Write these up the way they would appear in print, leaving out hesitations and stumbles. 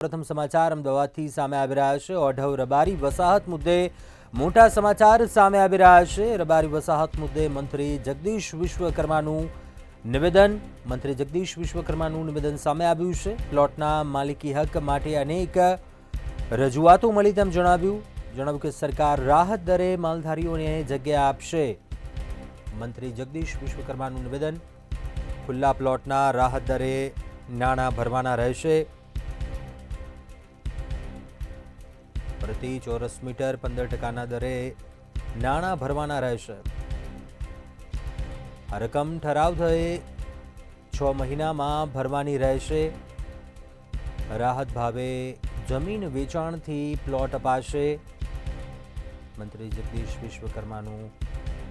પ્રથમ સમાચાર અમદાવાદથી સામે આવી રહ્યા છે। ઓઢવ રબારી વસાહત મુદ્દે મોટા સમાચાર સામે આવી રહ્યા છે। રબારી વસાહત મુદ્દે મંત્રી જગદીશ વિશ્વકર્માનું નિવેદન સામે આવ્યું છે। પ્લોટના માલિકી હક માટે અનેક રજૂઆતો મળી તેમ જણાવ્યું કે સરકાર રાહત દરે માલધારીઓને જગ્યા આપશે। મંત્રી જગદીશ વિશ્વકર્માનું નિવેદન, ખુલ્લા પ્લોટના રાહત દરે નાણાં ભરવાના રહેશે। प्रति चौरस मीटर 15% दरे नाणां भरवाना रहेशे। आ रकम ठराव थये 6 महीनामां भरवानी रहेशे। राहत भावे जमीन वेचाणथी प्लॉट अपाशे। मंत्री जगदीश विश्वकर्मानुं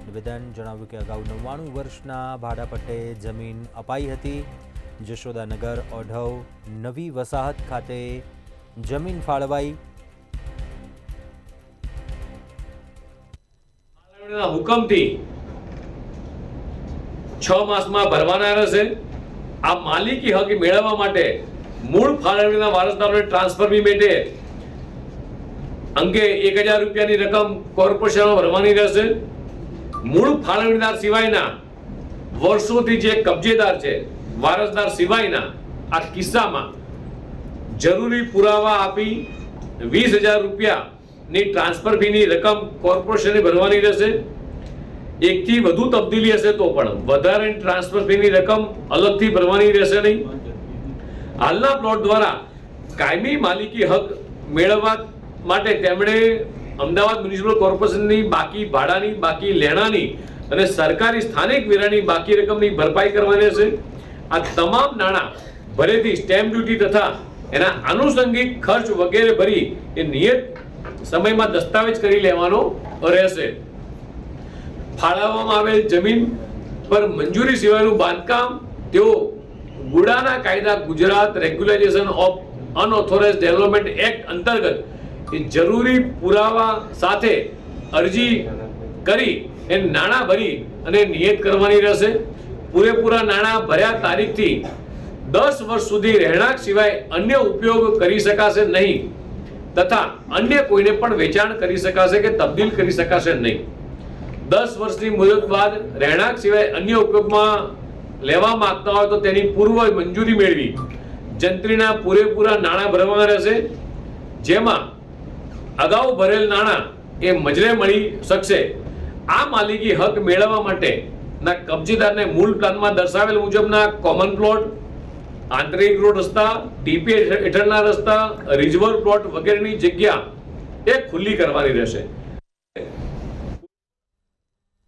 निवेदन जणाव्युं के अगाऊ 99 वर्षना भाडापट्टे जमीन अपाई हती। जशोदानगर ओढव नवी वसाहत खाते जमीन फाळवाई। हुकम थी 6 मास में भरवाना रहेशे। आ मालिकी हक मेळववा माटे मूळ फाळवણીના વારસદારોને ટ્રાન્સફર બી મેળે અંગે 1000 રૂપિયાની રકમ કોર્પોરેશનમાં ભરવાની રહેશે। મૂળ ફાળવણીદાર સિવાયના વર્ષોથી જે કબજેદાર છે વારસદાર સિવાયના આ કિસ્સામાં જરૂરી પુરાવા આપી 20000 રૂપિયાની ટ્રાન્સફર ફીની રકમ કોર્પોરેશને ભરવાની રહેશે। એકથી વધુ તબદીલી હશે તો પણ વધારાની ટ્રાન્સફર ફીની રકમ અલગથી ભરવાની રહેશે નહીં। હાલના પ્લોટ દ્વારા કાયમી માલિકી હક મેળવવા માટે તેમણે અમદાવાદ મ્યુનિસિપલ કોર્પોરેશનની બાકી ભાડાની, બાકી લેણાની અને સરકારી સ્થાનિક વેરાની બાકી રકમની ભરપાઈ કરવાની રહેશે। આ તમામ નાણાં ભરેથી સ્ટેમ્પ ડ્યુટી તથા એના આનુષંગિક ખર્ચ વગેરે ભરી એ નિયત સમયમાં દસ્તાવેજ કરી લેવાનો રહેશે। ફાળવવામાં આવેલ જમીન પર મંજૂરી સિવાયનું બાંધકામ તેઓ ગુડાના કાયદા Gujarat regularisation of અનઓથોરાઇઝ્ડ development act અંતર્ગત જરૂરી પુરાવા સાથે અરજી કરી એ નાણાં ભરી અને નિયત કરવાની રહેશે। પૂરેપૂરા નાણાં ભર્યા તારીખથી 10 વર્ષ સુધી રહેણાંક સિવાય અન્ય ઉપયોગ કરી શકાશે નહીં તથા અન્ય કોઈને પણ વેચાણ કરી શકાશે કે તબદીલ કરી શકાશે નહીં। 10 વર્ષની મુદત બાદ રહેણાંક સિવાય અન્ય ઉપયોગમાં લેવા માંગતા હોય તો તેની પૂર્વ મંજૂરી મેળવી જંત્રીના પૂરેપૂરા નાણાં ભરવાના રહેશે। જેમાં અગાઉ ભરેલ નાણાં એ મજરે મળી શકશે। આ માલિકી હક મેળવવા માટેના કબજેદારને મૂળ પ્લાનમાં દર્શાવેલ મુજબના કોમન પ્લોટ, આંતરિક રોડ રસ્તા, ટીપી હેઠળના રસ્તા, રિઝર્વ પ્લોટ વગેરેની જગ્યા એ ખુલ્લી કરવાની રહેશે।